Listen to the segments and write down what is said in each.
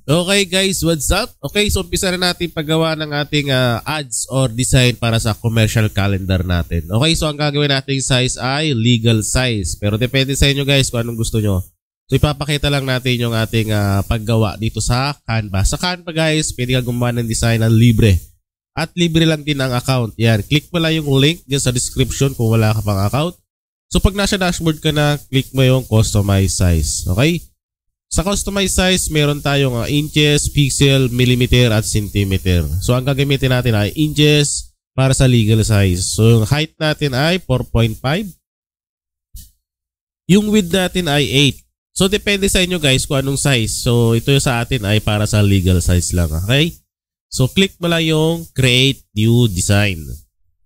Okay guys, what's up? Okay, so umpisa na natin paggawa ng ating ads or design para sa commercial calendar natin. Okay, so ang gagawin nating size ay legal size. Pero depende sa inyo guys kung anong gusto nyo. So ipapakita lang natin yung ating paggawa dito sa Canva. Sa Canva guys, pwede ka gumawa ng design ng libre. At libre lang din ang account. Yan, click mo lang yung link dyan sa description kung wala ka pang account. So pag nasa dashboard ka na, click mo yung customize size. Okay? Sa customized size, meron tayong inches, pixel, millimeter at centimeter. So ang gagamitin natin ay inches para sa legal size. So yung height natin ay 4.5. Yung width natin ay 8. So depende sa inyo guys kung anong size. So ito sa atin ay para sa legal size lang. Okay? So click mo lang yung create new design.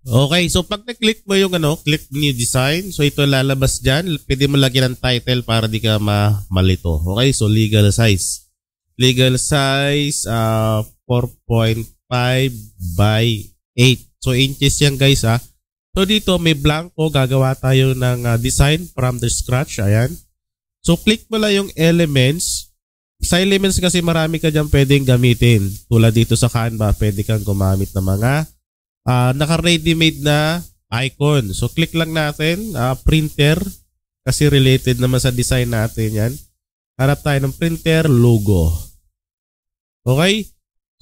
Okay, so pag na-click mo yung click new design, so ito lalabas dyan. Pwede mo lagyan ng title para di ka malito. Okay, so legal size. Legal size 4.5 by 8. So inches yan guys ha. So dito may blanco, gagawa tayo ng design from the scratch. Ayan. So click mo lang yung elements. Sa elements kasi marami ka dyan pwedeng gamitin. Tulad dito sa Canva, pwede kang gumamit ng mga naka-ready-made na icon. So, click lang natin, printer, kasi related naman sa design natin yan. Harap tayo ng printer, logo. Okay?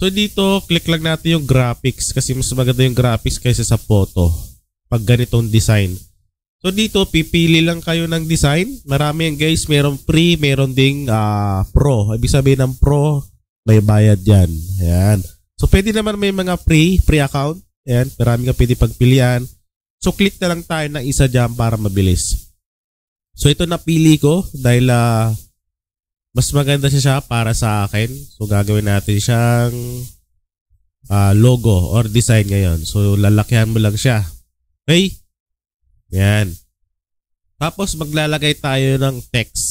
So, dito, click lang natin yung graphics, kasi mas maganda yung graphics kaysa sa photo. Pag ganitong design. So, dito, pipili lang kayo ng design. Marami yan guys, meron free, meron ding pro. Ibig sabihin ng pro, may bayad yan. Ayan. So, pwede naman may mga free account. Ayan, marami ka pwede pagpilian. So, click na lang tayo ng isa dyan para mabilis. So, ito napili ko dahil mas maganda siya para sa akin. So, gagawin natin siyang logo or design ngayon. So, lalakihan mo lang siya. Okay? Ayan. Tapos, maglalagay tayo ng text.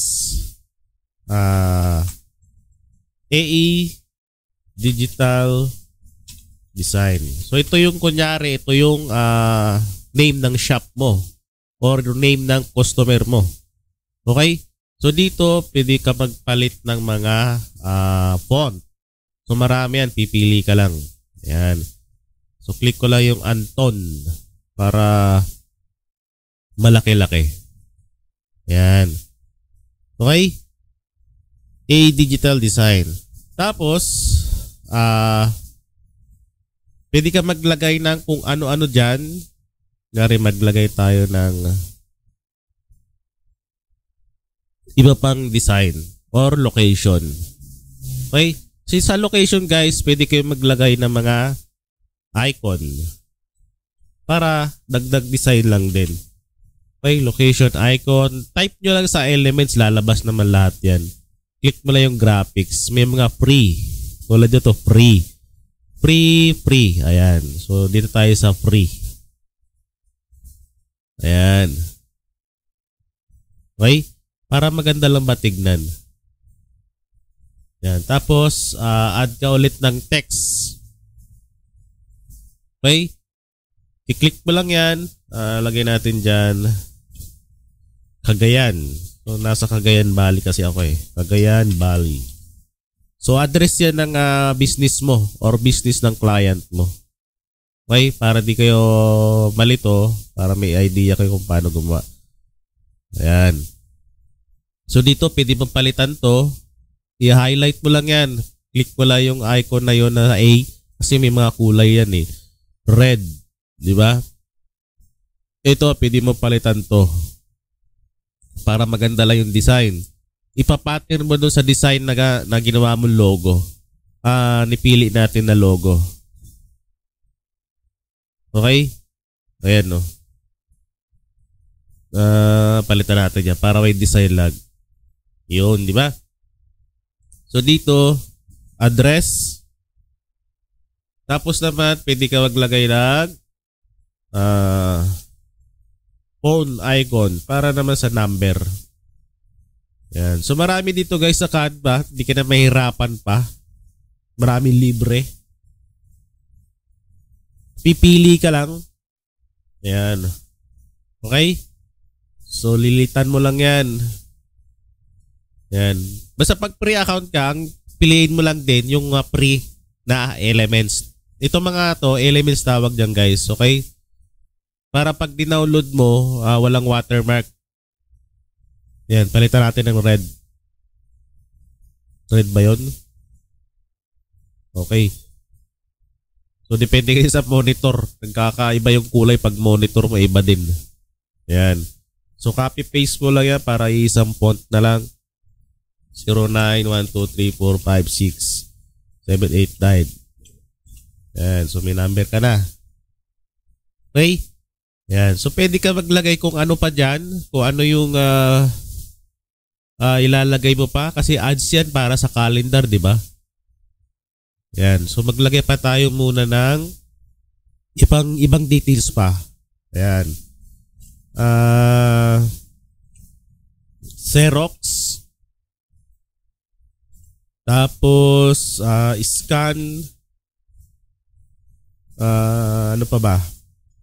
AE Digital Design. So ito yung kunyari, ito yung name ng shop mo or name ng customer mo. Okay? So dito pwede ka magpalit ng mga font. So marami yan, pipili ka lang. Ayan. So click ko lang yung Anton para malaki-laki. Ayan. Okay? A Digital Design. Tapos pwede ka maglagay ng kung ano-ano dyan. Ngari maglagay tayo ng iba pang design or location. Okay? So sa location guys, pwede kayo maglagay ng mga icon para dagdag design lang din. Okay? Location, icon. Type nyo lang sa elements, lalabas naman lahat yan. Click mo lang yung graphics. May mga free. Tulad dito, free. Free. Ayan. So, dito tayo sa free. Ayan. Okay? Para maganda lang matignan. Ayan. Tapos, add ka ulit ng text. Okay? I-click mo lang yan. Lagay natin dyan. Cagayan. So, nasa Cagayan Valley kasi ako eh. Cagayan Valley. So, address yan ng business mo or business ng client mo. Okay? Para di kayo malito, para may idea kayo kung paano gumawa. Ayan. So, dito, pwede mong palitan to. I-highlight mo lang yan. Click mo lang yung icon na yun na A. Kasi may mga kulay yan eh. Red. Di ba? Ito, pwede mong palitan to. Para maganda lang yung design. Ipapattern mo doon sa design na ginawa mong logo. Nipili natin na logo. Okay? Ayan no. Palitan natin yan para may design lag. Yun, di ba? So dito, address. Tapos naman, pwede ka maglagay ng phone icon para naman sa number. Yan. So marami dito guys sa Canva, hindi ka na mahirapan pa. Marami libre. Pipili ka lang. Yan. Okay? So lilitan mo lang yan. Yan. Basta pag pre-account ka, ang piliin mo lang din yung pre na elements. Ito mga to, elements tawag dyan guys. Okay? Para pag dinownload mo, walang watermark. Yan, palitan natin ng red. Red ba yun? Okay. So, depende kayo sa monitor. Nagkakaiba yung kulay pag monitor mo, iba din. Yan. So, copy-paste mo lang yan para isang font na lang. 09, 1, 2, 3, 4, 5, 6, 7, 8, 9. Yan. So, may number ka na. Okay? Yan. So, pwede ka maglagay kung ano pa dyan. Kung ano yung ilalagay mo pa. Kasi ads yan para sa calendar, di ba? Yan. So, maglagay pa tayo muna ng ibang details pa. Ayan. Xerox. Tapos, scan. Ano pa ba?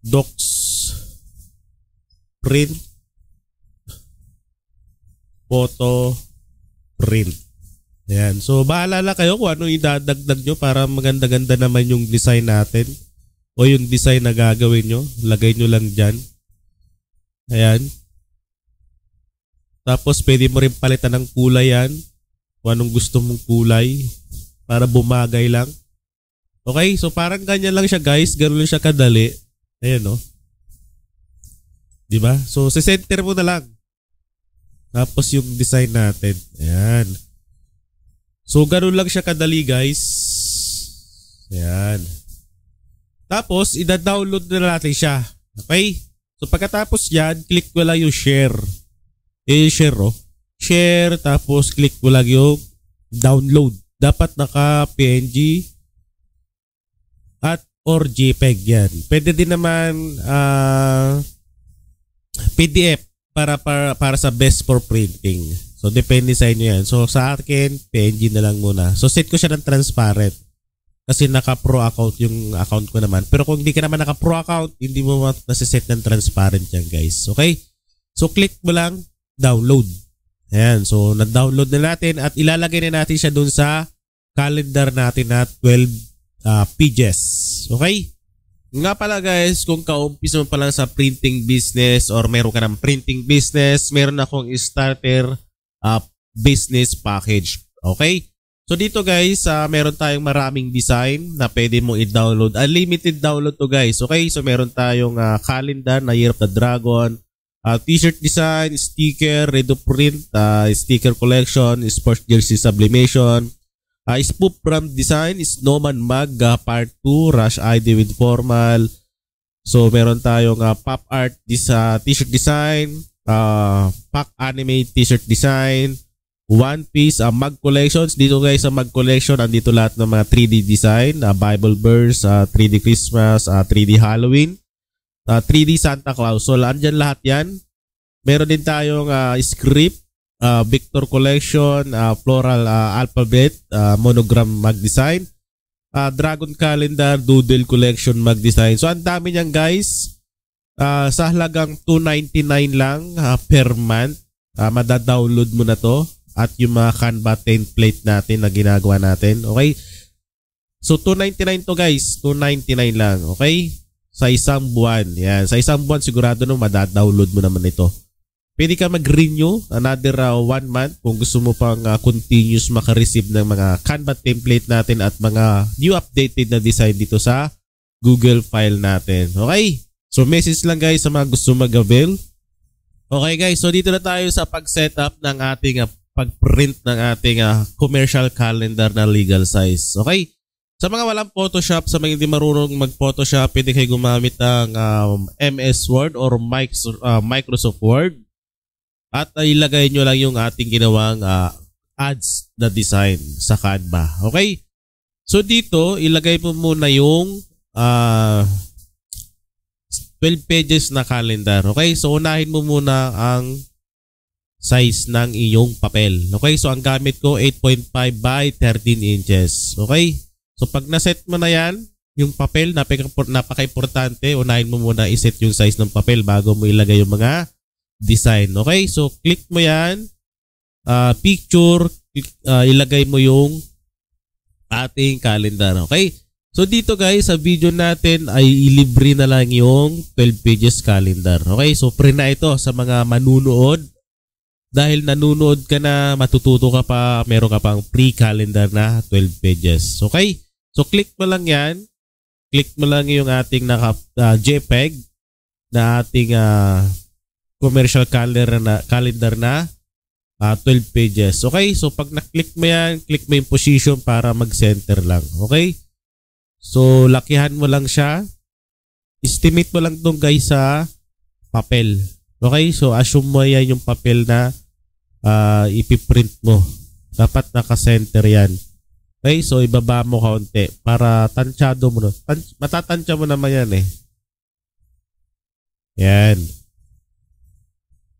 Docs. Print. Photo. Print. Ayan. So, bahala na kayo kung ano idadagdag nyo para maganda-ganda naman yung design natin. O yung design na gagawin nyo. Lagay nyo lang dyan. Ayan. Tapos, pwede mo rin palitan ng kulay yan. Kung anong gusto mong kulay. Para bumagay lang. Okay? So, parang ganyan lang siya guys. Ganun lang siya kadali. Ayan o. Diba? So, center mo na lang. Tapos, yung design natin. Ayan. So, ganun lang siya kadali guys. Ayan. Tapos, ida-download na natin siya. Okay? So, pagkatapos yan, click mo lang yung share. Share oh. Share, tapos click mo lang yung download. Dapat naka-PNG at or JPEG yan. Pwede din naman PDF para sa best for printing. So, depende sa inyo yan. So, sa akin, PNG na lang muna. So, set ko siya ng transparent. Kasi naka-pro account yung account ko naman. Pero kung hindi ka naman naka-pro account, hindi mo nasiset ng transparent yan, guys. Okay? So, click mo lang, download. Ayan. So, na-download na natin at ilalagay na natin siya dun sa calendar natin na 12 pages. Okay? Nga pala guys, kung kaumpisa mo pa lang sa printing business or meron ka ng printing business, meron akong starter business package. Okay? So dito guys, meron tayong maraming design na pwede mo i-download. Unlimited download to guys. Okay? So meron tayong calendar na Year of the Dragon, t-shirt design, sticker, ready to print, sticker collection, sports jersey sublimation, spoof brand design, snowman mug, part 2, rush ID with formal. So meron tayong pop art t-shirt design, pack anime t-shirt design, One Piece, mug collections. Dito guys sa mug collection, andito lahat ng mga 3D design, Bible verse, 3D Christmas, 3D Halloween, 3D Santa Claus. So andyan lahat yan. Meron din tayong script, Victor collection, floral alphabet, monogram mug design, Dragon calendar, doodle collection mug design. So ang dami niyan guys. Sa halagang $2.99 lang per month, madadownload mo na to. At yung mga Canva template natin na ginagawa natin. Okay? So, $2.99 to guys. $2.99 lang. Okay? Sa isang buwan. Yan. Sa isang buwan, sigurado nung madadownload mo naman ito. Pwede ka mag-renew another 1 month kung gusto mo pang continuous makareceive ng mga Canva template natin at mga new updated na design dito sa Google file natin. Okay? So, message lang guys sa mga gusto mag-avail. Okay guys, so dito na tayo sa pag-setup ng ating pag-print ng ating commercial calendar na legal size. Okay? Sa mga walang Photoshop, sa mga hindi marunong mag-Photoshop, pwede kayo gumamit ng MS Word or Microsoft Word. At ilagay nyo lang yung ating ginawang ads na design sa Canva. Okay? So dito, ilagay mo muna yung 12 pages na calendar. Okay? So unahin mo muna ang size ng iyong papel. Okay? So ang gamit ko 8.5 by 13 inches. Okay? So pag naset mo na yan, yung papel, napaka-importante. Unahin mo muna iset yung size ng papel bago mo ilagay yung mga design. Okay? So click mo yan. Picture. Ilagay mo yung ating calendar. Okay? So dito guys, sa video natin ay ilibre na lang yung 12 pages calendar. Okay? So free na ito sa mga manunood. Dahil nanunood ka na, matututo ka pa, meron ka pang free calendar na 12 pages. Okay? So click mo lang yan. Click mo lang yung ating JPEG na ating commercial calendar na 12 pages. Okay? So pag na-click mo yan, click mo yung position para mag-center lang. Okay? So lakihan mo lang siya. Estimate mo lang itong guys sa papel. Okay? So assume mo yan yung papel na ipiprint mo. Dapat naka-center yan. Okay? So ibaba mo kaunti para tansyado mo. Matatansya mo naman yan eh. Yan.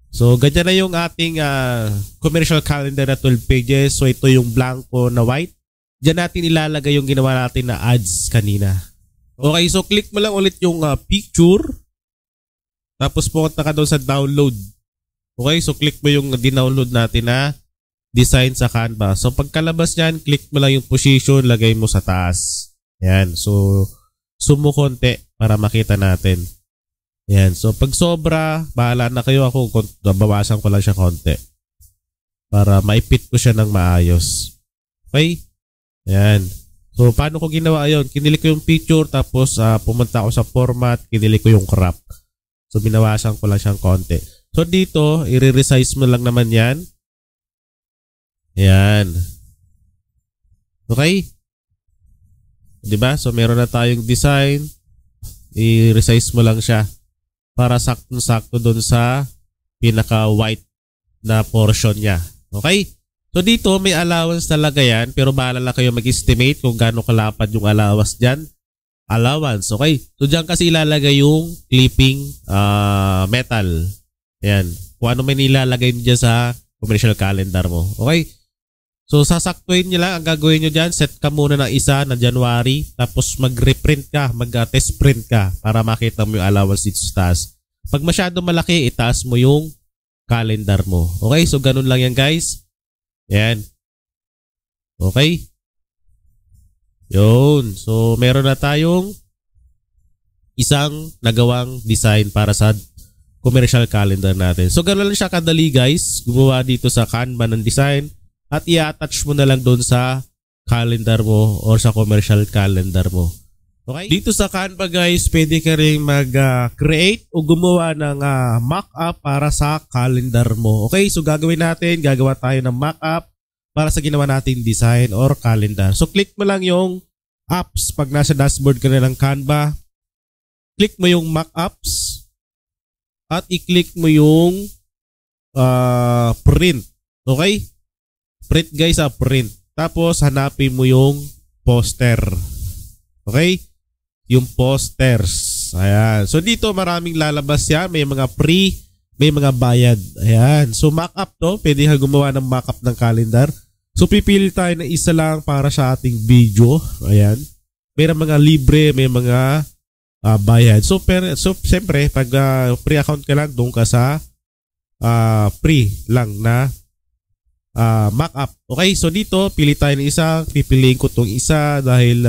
So ganyan na yung ating commercial calendar na 12 pages. So ito yung blanco na white. Diyan natin ilalagay yung ginawa natin na ads kanina. Okay, so click mo lang ulit yung picture. Tapos pumunta ka doon sa download. Okay, so click mo yung dinownload natin na design sa Canva. So pagkalabas niyan, click mo lang yung position, lagay mo sa taas. Yan, so zoom mo konti para makita natin. Yan, so pag sobra, bahala na kayo. Ako, babawasan ko lang siya konti para maipit ko siya ng maayos. Okay? Yan. So paano ko ginawa yun? Kinili ko yung picture, tapos pumunta ako sa format, kinili ko yung crop. So binawasan ko lang siyang konti. So dito, i-resize mo lang naman yan. Yan. Okay? Diba? So meron na tayong design. I-resize mo lang siya para sakto-sakto dun sa pinaka-white na portion niya. Okay? So dito, may allowance talaga yan. Pero bahala lang kayo mag-estimate kung gaano kalapad yung allowance dyan. Allowance. Okay? So dyan kasi ilalagay yung clipping metal. Ayan. Kung ano may nilalagay nyo dyan sa commercial calendar mo. Okay? So sasaktuin nyo lang. Ang gagawin nyo dyan, set ka muna ng isa na January. Tapos mag-reprint ka, mag-test print ka para makita mo yung allowance dito sa taas. Pag masyado malaki, itaas mo yung calendar mo. Okay? So ganun lang yan guys. Ayan. Okay? Yun. So meron na tayong isang nagawang design para sa commercial calendar natin. So ganoon lang siya kadali guys. Gumawa dito sa Canva ng design at i-attach mo na lang doon sa calendar mo or sa commercial calendar mo. Okay? Dito sa Canva guys, pwede ka rin mag-create o gumawa ng mock-up para sa calendar mo. Okay? So gagawin natin, gagawa tayo ng mock-up para sa ginawa nating design or calendar. So click mo lang yung apps pag nasa dashboard ka na ng Canva. Click mo yung mock-ups. At i-click mo yung print. Okay? Print guys, print. Tapos hanapin mo yung poster. Okay? Yung posters. Ayan. So dito maraming lalabas yan. May mga free, may mga bayad. Ayan. So mock-up to. Pwede ka gumawa ng mock-up ng calendar. So pipili tayo ng isa lang para sa ating video. Ayan. May mga libre, may mga bayad. So siyempre, pag free account ka lang, doon ka sa free lang na mock-up. Okay, so dito, pili tayo ng isa. Pipiliin ko itong isa dahil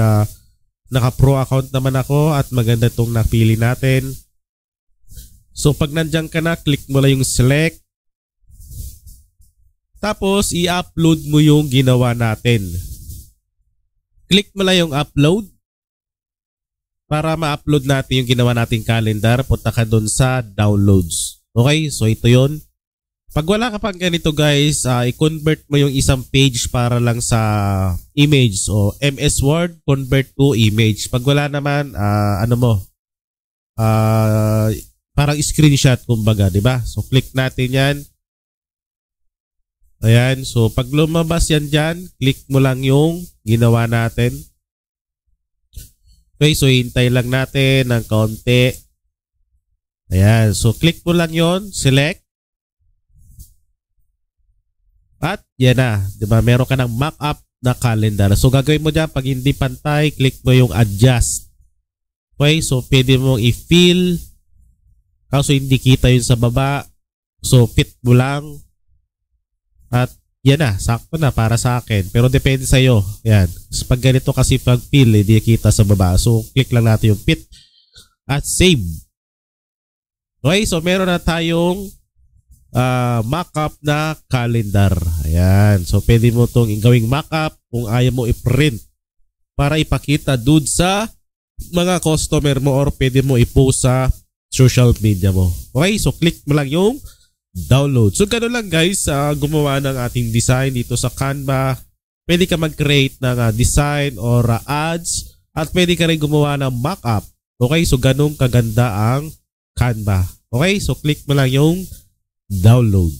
naka-pro account naman ako at maganda itong napili natin. So pag nandyan ka na, click mo lang yung select. Tapos, i-upload mo yung ginawa natin. Click mo lang yung upload. Para ma-upload natin yung ginawa nating calendar, punta ka doon sa downloads. Okay, so ito yon. Pag wala ka pang ganito guys, i-convert mo yung isang page para lang sa image. So MS Word, convert to image. Pag wala naman, parang screenshot kumbaga, di ba? So click natin yan. Ayan, so pag lumabas yan dyan, click mo lang yung ginawa natin. Okay, so hintay lang natin ng kaunti. Ayan, so click mo lang yon, select. At yan na, diba? Meron ka ng mock-up na calendar. So gagawin mo dyan, pag hindi pantay, click mo yung adjust. Okay, so pwede mong i-fill. Kaso hindi kita yun sa baba. So fit mo lang. At yan na, sakto na para sa akin. Pero depende sa iyo. Yan. Pag ganito kasi pag fill, hindi kita sa baba. So, click lang natin yung fit at save. Okay, so meron na tayong mock-up na calendar. Ayan. So, pwede mo itong gawing mock-up kung ayaw mo i-print para ipakita dun sa mga customer mo or pwede mo i-post sa social media mo. Okay, so click mo lang yung download. So, gano'n lang guys, gumawa ng ating design dito sa Canva. Pwede ka mag-create ng design or ads at pwede ka rin gumawa ng mock-up. Okay, so ganun kaganda ang Canva. Okay, so click mo lang yung download.